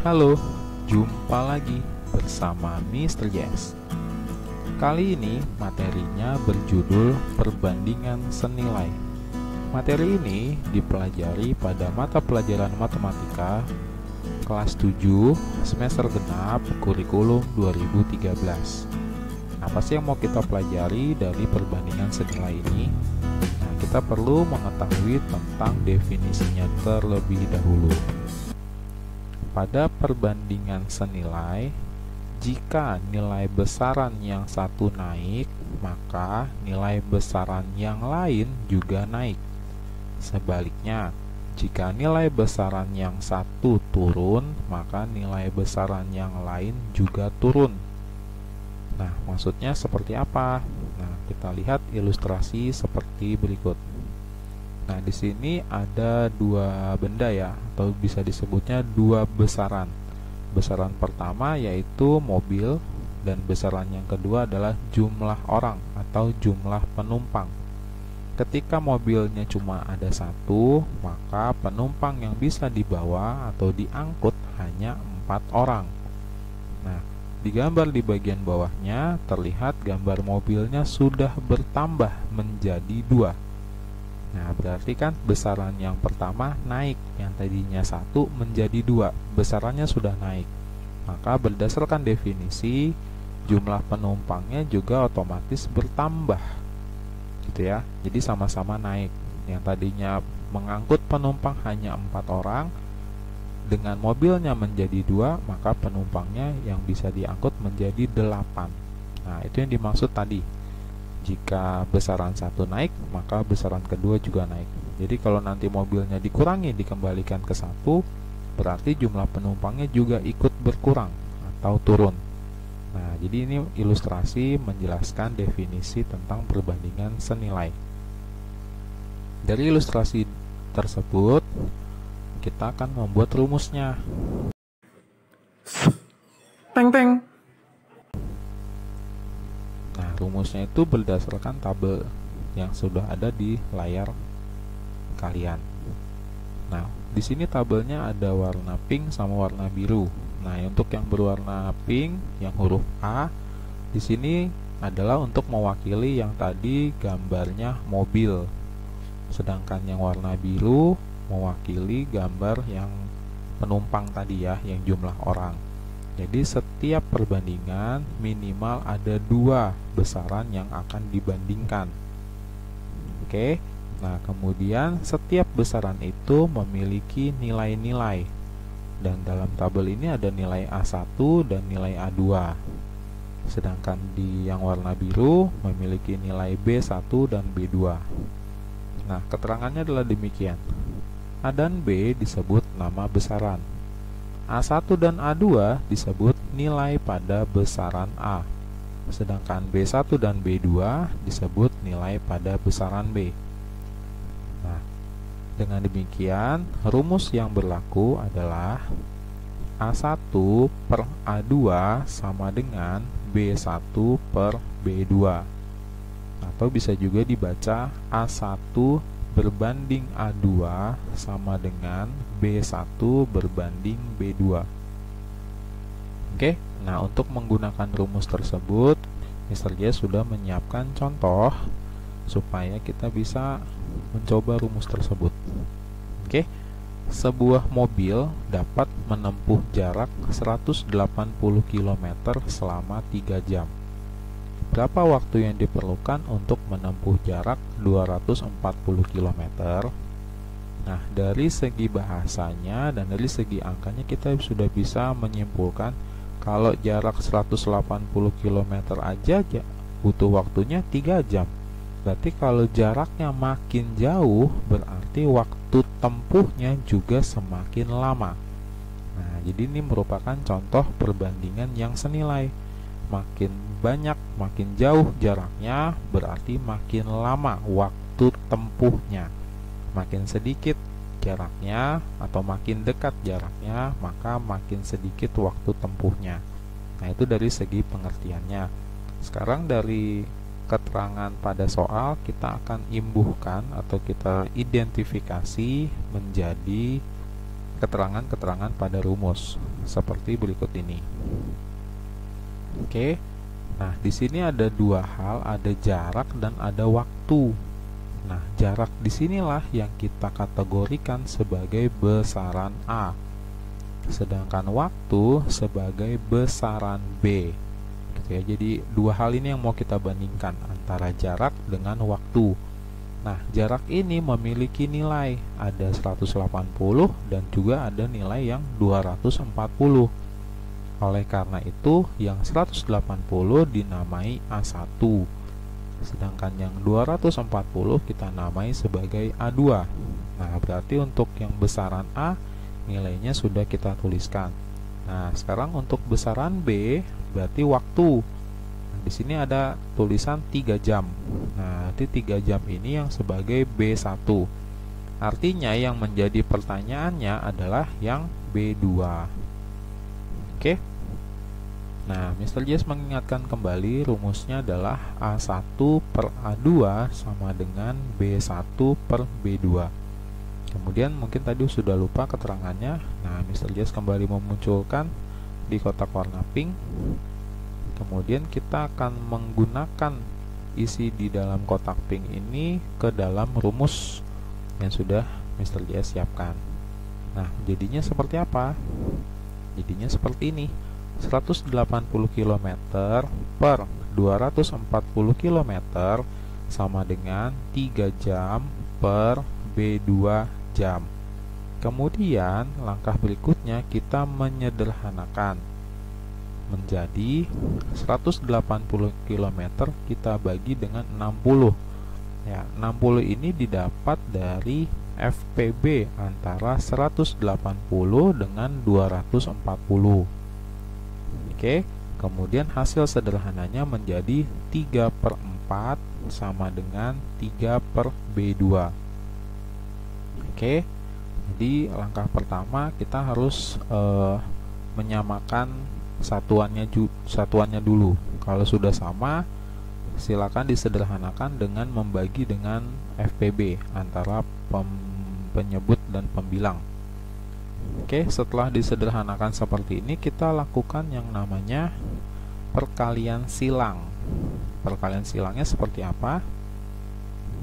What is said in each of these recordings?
Halo, jumpa lagi bersama Mr. Jazz. Kali ini materinya berjudul perbandingan senilai. Materi ini dipelajari pada mata pelajaran matematika kelas 7 semester genap kurikulum 2013. Apa sih yang mau kita pelajari dari perbandingan senilai ini? Nah, kita perlu mengetahui tentang definisinya terlebih dahulu. Pada perbandingan senilai, jika nilai besaran yang satu naik, maka nilai besaran yang lain juga naik. Sebaliknya, jika nilai besaran yang satu turun, maka nilai besaran yang lain juga turun. Nah, maksudnya seperti apa? Nah, kita lihat ilustrasi seperti berikut. Nah, di sini ada dua benda ya, atau bisa disebutnya dua besaran. Besaran pertama yaitu mobil, dan besaran yang kedua adalah jumlah orang atau jumlah penumpang. Ketika mobilnya cuma ada satu, maka penumpang yang bisa dibawa atau diangkut hanya 4 orang. Nah, di gambar di bagian bawahnya terlihat gambar mobilnya sudah bertambah menjadi 2. Nah, berarti kan besaran yang pertama naik, yang tadinya 1 menjadi 2, besarannya sudah naik. Maka berdasarkan definisi, jumlah penumpangnya juga otomatis bertambah, gitu ya. Jadi sama-sama naik. Yang tadinya mengangkut penumpang hanya 4 orang, dengan mobilnya menjadi 2, maka penumpangnya yang bisa diangkut menjadi 8. Nah, itu yang dimaksud tadi. Jika besaran satu naik, maka besaran kedua juga naik. Jadi kalau nanti mobilnya dikurangi dikembalikan ke 1, berarti jumlah penumpangnya juga ikut berkurang atau turun. Nah, jadi ini ilustrasi menjelaskan definisi tentang perbandingan senilai. Dari ilustrasi tersebut, kita akan membuat rumusnya. Teng. Nah, rumusnya itu berdasarkan tabel yang sudah ada di layar kalian. Nah, di sini tabelnya ada warna pink sama warna biru. Nah, untuk yang berwarna pink, yang huruf A, di sini adalah untuk mewakili yang tadi gambarnya mobil. Sedangkan yang warna biru mewakili gambar yang penumpang tadi ya, yang jumlah orang. Jadi setiap perbandingan minimal ada 2 besaran yang akan dibandingkan. Oke. Nah, kemudian setiap besaran itu memiliki nilai-nilai. Dan dalam tabel ini ada nilai A1 dan nilai A2. Sedangkan di yang warna biru memiliki nilai B1 dan B2. Nah, keterangannya adalah demikian. A dan B disebut nama besaran. A1 dan A2 disebut nilai pada besaran A. Sedangkan B1 dan B2 disebut nilai pada besaran B. Nah, dengan demikian, rumus yang berlaku adalah A1 per A2 sama dengan B1 per B2. Atau bisa juga dibaca A1 berbanding A2 sama dengan B1 berbanding B2. Oke, nah untuk menggunakan rumus tersebut, Mr. J sudah menyiapkan contoh supaya kita bisa mencoba rumus tersebut. Oke, sebuah mobil dapat menempuh jarak 180 km selama 3 jam. Berapa waktu yang diperlukan untuk menempuh jarak 240 km? Nah, dari segi bahasanya dan dari segi angkanya kita sudah bisa menyimpulkan kalau jarak 180 km aja butuh waktunya 3 jam. Berarti kalau jaraknya makin jauh, berarti waktu tempuhnya juga semakin lama. Nah, jadi ini merupakan contoh perbandingan yang senilai. Makin banyak, makin jauh jaraknya, berarti makin lama waktu tempuhnya. Makin sedikit jaraknya atau makin dekat jaraknya, maka makin sedikit waktu tempuhnya. Nah, itu dari segi pengertiannya. Sekarang dari keterangan pada soal kita akan imbuhkan atau kita identifikasi menjadi keterangan-keterangan pada rumus seperti berikut ini. Oke. Nah, di sini ada dua hal, ada jarak dan ada waktu. Nah, jarak disinilah yang kita kategorikan sebagai besaran A, sedangkan waktu sebagai besaran B. Gitu ya. Jadi dua hal ini yang mau kita bandingkan antara jarak dengan waktu. Nah, jarak ini memiliki nilai ada 180 dan juga ada nilai yang 240. Oleh karena itu, yang 180 dinamai A1, sedangkan yang 240 kita namai sebagai A2. Nah, berarti untuk yang besaran A, nilainya sudah kita tuliskan. Nah, sekarang untuk besaran B, berarti waktu. Nah, di sini ada tulisan 3 jam. Nah, nanti 3 jam ini yang sebagai B1. Artinya yang menjadi pertanyaannya adalah yang B2. Oke. Nah, Mr. Jess mengingatkan kembali rumusnya adalah A1 per A2 sama dengan B1 per B2. Kemudian mungkin tadi sudah lupa keterangannya. Nah, Mr. Jess kembali memunculkan di kotak warna pink. Kemudian kita akan menggunakan isi di dalam kotak pink ini ke dalam rumus yang sudah Mr. Jess siapkan. Nah, jadinya seperti apa? Jadinya seperti ini. 180 km per 240 km sama dengan 3 jam per B2 jam. Kemudian langkah berikutnya kita menyederhanakan menjadi 180 km kita bagi dengan 60. Ya, 60 ini didapat dari FPB antara 180 dengan 240. Oke, kemudian hasil sederhananya menjadi 3 per 4 sama dengan 3 per B2. Oke, jadi langkah pertama kita harus menyamakan satuannya dulu. Kalau sudah sama, silakan disederhanakan dengan membagi dengan FPB antara penyebut dan pembilang. Oke, setelah disederhanakan seperti ini, kita lakukan yang namanya perkalian silang. Perkalian silangnya seperti apa?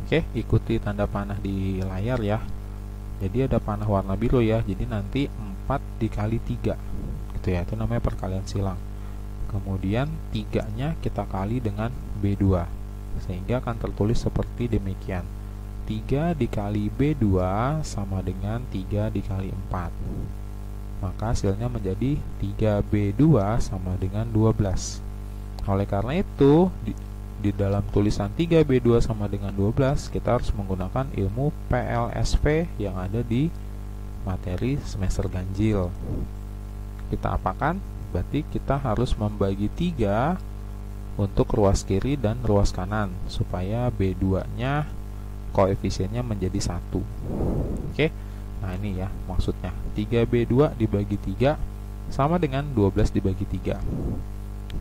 Oke, ikuti tanda panah di layar ya. Jadi ada panah warna biru ya. Jadi nanti 4 dikali 3 gitu ya. Itu namanya perkalian silang. Kemudian 3-nya kita kali dengan B2, sehingga akan tertulis seperti demikian. 3 dikali B2 sama dengan 3 dikali 4. Maka hasilnya menjadi 3B2 sama dengan 12. Oleh karena itu, di dalam tulisan 3B2 sama dengan 12, kita harus menggunakan ilmu PLSP yang ada di materi semester ganjil. Kita apakan? Berarti kita harus membagi 3 untuk ruas kiri dan ruas kanan, supaya B2-nya koefisiennya menjadi 1. Oke, nah ini ya maksudnya 3B2 dibagi 3 sama dengan 12 dibagi 3.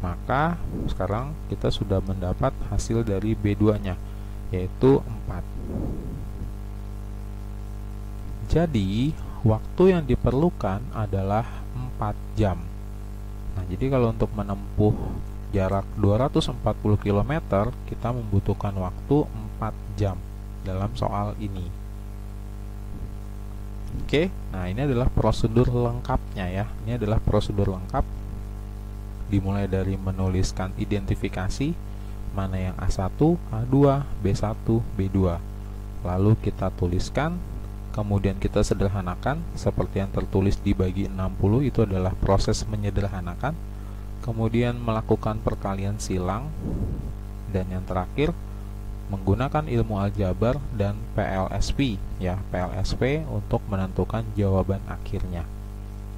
Maka sekarang kita sudah mendapat hasil dari B2-nya, yaitu 4. Jadi waktu yang diperlukan adalah 4 jam. Nah, jadi kalau untuk menempuh jarak 240 km, kita membutuhkan waktu 4 jam dalam soal ini. Oke, nah ini adalah prosedur lengkapnya ya. Ini adalah prosedur lengkap. Dimulai dari menuliskan identifikasi mana yang A1, A2, B1, B2. Lalu kita tuliskan, kemudian kita sederhanakan seperti yang tertulis dibagi 60, itu adalah proses menyederhanakan. Kemudian melakukan perkalian silang, dan yang terakhir menggunakan ilmu aljabar dan PLSP ya, PLSP untuk menentukan jawaban akhirnya.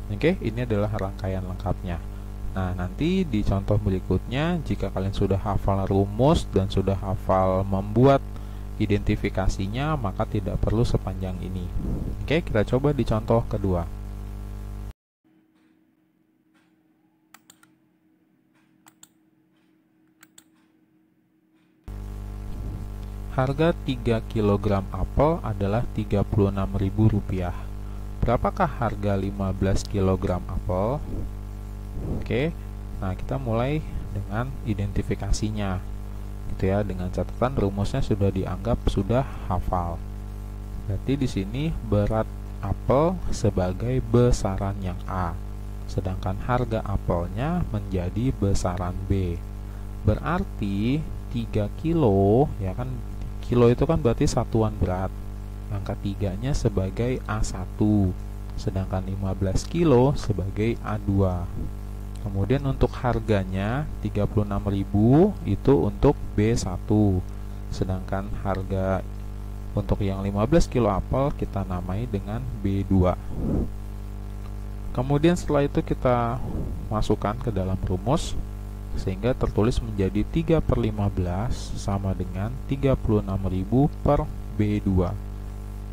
Oke, ini adalah rangkaian lengkapnya. Nah, nanti di contoh berikutnya, jika kalian sudah hafal rumus dan sudah hafal membuat identifikasinya, maka tidak perlu sepanjang ini. Oke, kita coba di contoh kedua. Harga 3 kg apel adalah Rp36.000. berapakah harga 15 kg apel? Oke, nah kita mulai dengan identifikasinya, gitu ya. Dengan catatan rumusnya sudah dianggap sudah hafal. Berarti di sini berat apel sebagai besaran yang A, sedangkan harga apelnya menjadi besaran B. Berarti 3 kilo, ya kan, kilo itu kan berarti satuan berat. Angka 3-nya sebagai A1, sedangkan 15 kilo sebagai A2. Kemudian untuk harganya 36.000 itu untuk B1, sedangkan harga untuk yang 15 kilo apel kita namai dengan B2. Kemudian setelah itu kita masukkan ke dalam rumus, sehingga tertulis menjadi 3/15 sama dengan 36.000 per B2.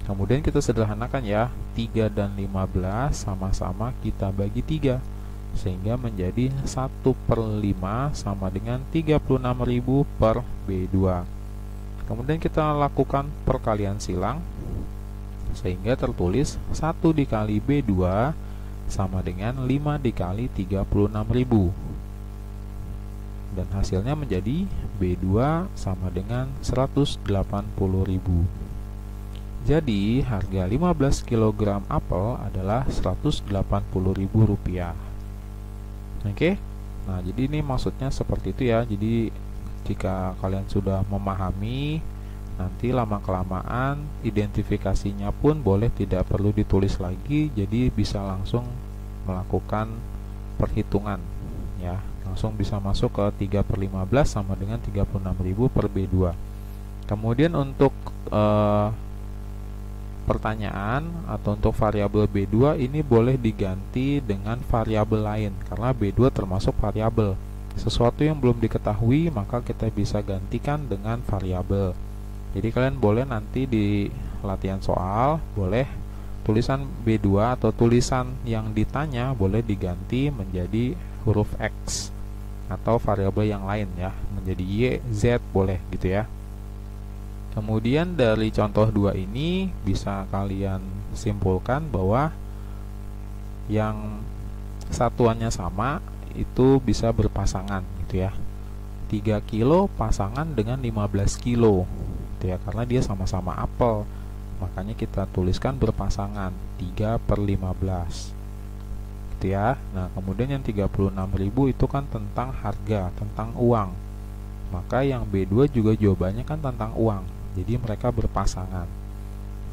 Kemudian kita sederhanakan ya, 3 dan 15 sama-sama kita bagi 3, sehingga menjadi 1/5 sama dengan 36.000 per B2. Kemudian kita lakukan perkalian silang, sehingga tertulis 1 dikali B2 sama dengan 5 dikali 36.000. Dan hasilnya menjadi B2 sama dengan 180.000. Jadi harga 15 kg apel adalah Rp180.000. Oke. Nah, jadi ini maksudnya seperti itu ya. Jadi jika kalian sudah memahami, nanti lama-kelamaan identifikasinya pun boleh tidak perlu ditulis lagi, jadi bisa langsung melakukan perhitungan ya. Langsung bisa masuk ke 3/15 sama dengan 36.000 per B2. Kemudian untuk pertanyaan atau untuk variabel B2 ini boleh diganti dengan variabel lain, karena B2 termasuk variabel. Sesuatu yang belum diketahui maka kita bisa gantikan dengan variabel. Jadi kalian boleh nanti di latihan soal, boleh tulisan B2 atau tulisan yang ditanya boleh diganti menjadi huruf X atau variabel yang lain ya, menjadi Y, Z boleh gitu ya. Kemudian dari contoh 2 ini bisa kalian simpulkan bahwa yang satuannya sama itu bisa berpasangan gitu ya. 3 kilo pasangan dengan 15 kilo gitu ya, karena dia sama-sama apel. Makanya kita tuliskan berpasangan 3/15 gitu ya. Nah, kemudian yang 36.000 itu kan tentang harga, tentang uang. Maka yang B2 juga jawabannya kan tentang uang. Jadi mereka berpasangan.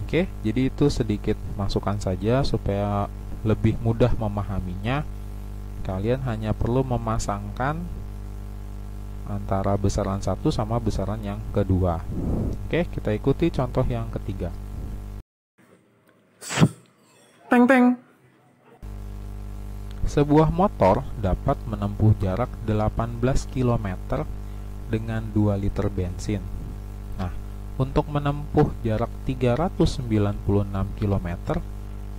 Oke, jadi itu sedikit masukan saja supaya lebih mudah memahaminya. Kalian hanya perlu memasangkan antara besaran satu sama besaran yang kedua. Oke, kita ikuti contoh yang ketiga. Teng teng. Sebuah motor dapat menempuh jarak 18 km dengan 2 liter bensin. Nah, untuk menempuh jarak 396 km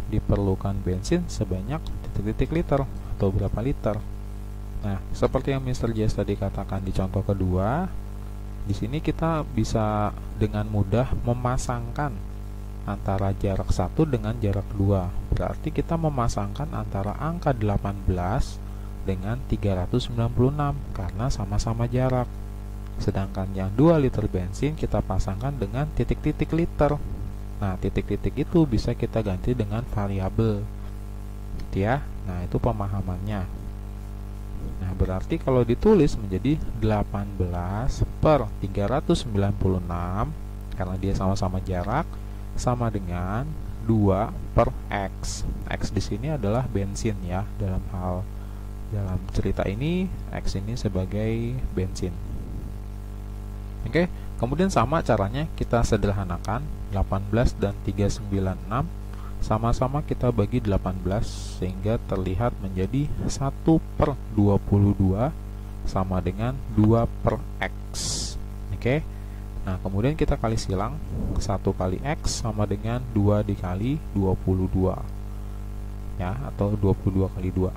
diperlukan bensin sebanyak titik-titik liter atau berapa liter. Nah, seperti yang Mr. Jess tadi katakan di contoh kedua, di sini kita bisa dengan mudah memasangkan antara jarak 1 dengan jarak 2. Berarti kita memasangkan antara angka 18 dengan 396 karena sama-sama jarak. Sedangkan yang 2 liter bensin kita pasangkan dengan titik-titik liter. Nah, titik-titik itu bisa kita ganti dengan variabel. Gitu ya. Nah, itu pemahamannya. Nah, berarti kalau ditulis menjadi 18 per 396 karena dia sama-sama jarak, sama dengan 2 per X. X di sini adalah bensin ya. Dalam cerita ini X ini sebagai bensin. Oke, kemudian sama caranya kita sederhanakan 18 dan 396 sama-sama kita bagi 18 sehingga terlihat menjadi 1/22 sama dengan 2 per X. Oke. Nah, kemudian kita kali silang, 1 kali X sama dengan 2 dikali 22 ya, atau 22 kali 2.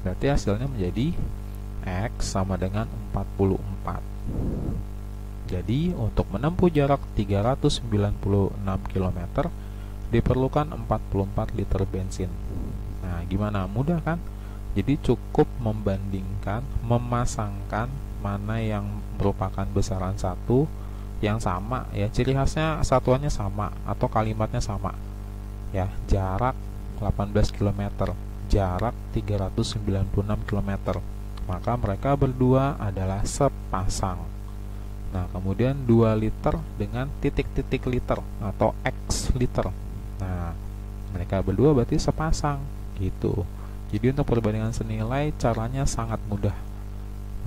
Berarti hasilnya menjadi X sama dengan 44. Jadi untuk menempuh jarak 396 km diperlukan 44 liter bensin. Nah, gimana? Mudah kan? Jadi cukup membandingkan, memasangkan mana yang merupakan besaran satu yang sama ya, ciri khasnya satuannya sama atau kalimatnya sama. Ya, jarak 18 km, jarak 396 km. Maka mereka berdua adalah sepasang. Nah, kemudian 2 liter dengan titik-titik liter atau X liter. Nah, mereka berdua berarti sepasang gitu. Jadi untuk perbandingan senilai caranya sangat mudah.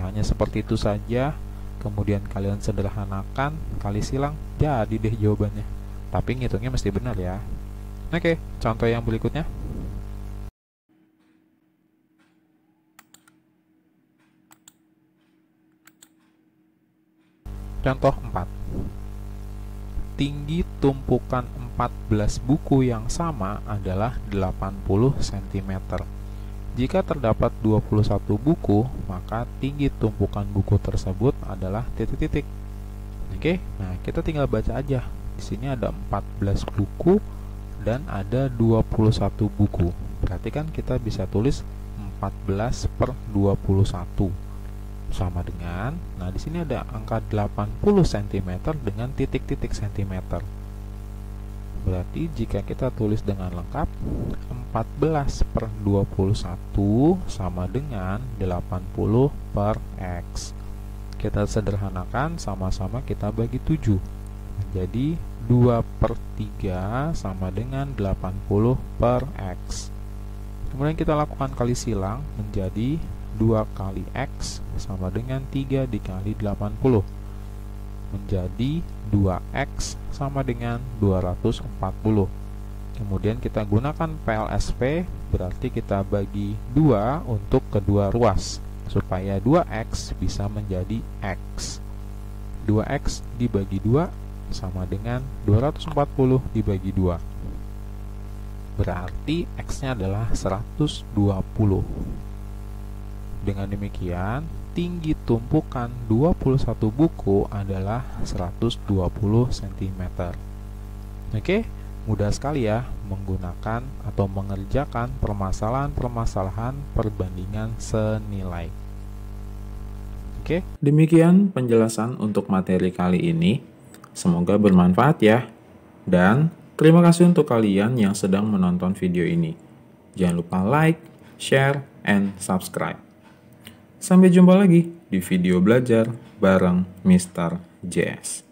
Hanya seperti itu saja. Kemudian kalian sederhanakan, kali silang, jadi deh jawabannya. Tapi ngitungnya mesti benar ya. Oke, contoh yang berikutnya. Contoh 4. Tinggi tumpukan 14 buku yang sama adalah 80 cm. Jika terdapat 21 buku, maka tinggi tumpukan buku tersebut adalah titik-titik. Oke, nah kita tinggal baca aja. Di sini ada 14 buku dan ada 21 buku. Berarti kan kita bisa tulis 14 per 21 sama dengan, nah di sini ada angka 80 cm dengan titik-titik cm. Berarti jika kita tulis dengan lengkap, 14 per 21 sama dengan 80 per X. Kita sederhanakan, sama-sama kita bagi 7. Jadi 2 per 3 sama dengan 80 per X. Kemudian kita lakukan kali silang, menjadi 2 kali X sama dengan 3 dikali 80. Menjadi 2X sama dengan 240. Kemudian kita gunakan PLSP, berarti kita bagi 2 untuk kedua ruas, supaya 2X bisa menjadi X. 2X dibagi 2 sama dengan 240 dibagi 2. Berarti X-nya adalah 120. Dengan demikian, tinggi tumpukan 21 buku adalah 120 cm. Oke, mudah sekali ya menggunakan atau mengerjakan permasalahan-permasalahan perbandingan senilai. Oke, demikian penjelasan untuk materi kali ini. Semoga bermanfaat ya. Dan terima kasih untuk kalian yang sedang menonton video ini. Jangan lupa like, share, and subscribe. Sampai jumpa lagi di video belajar bareng Mr. JS.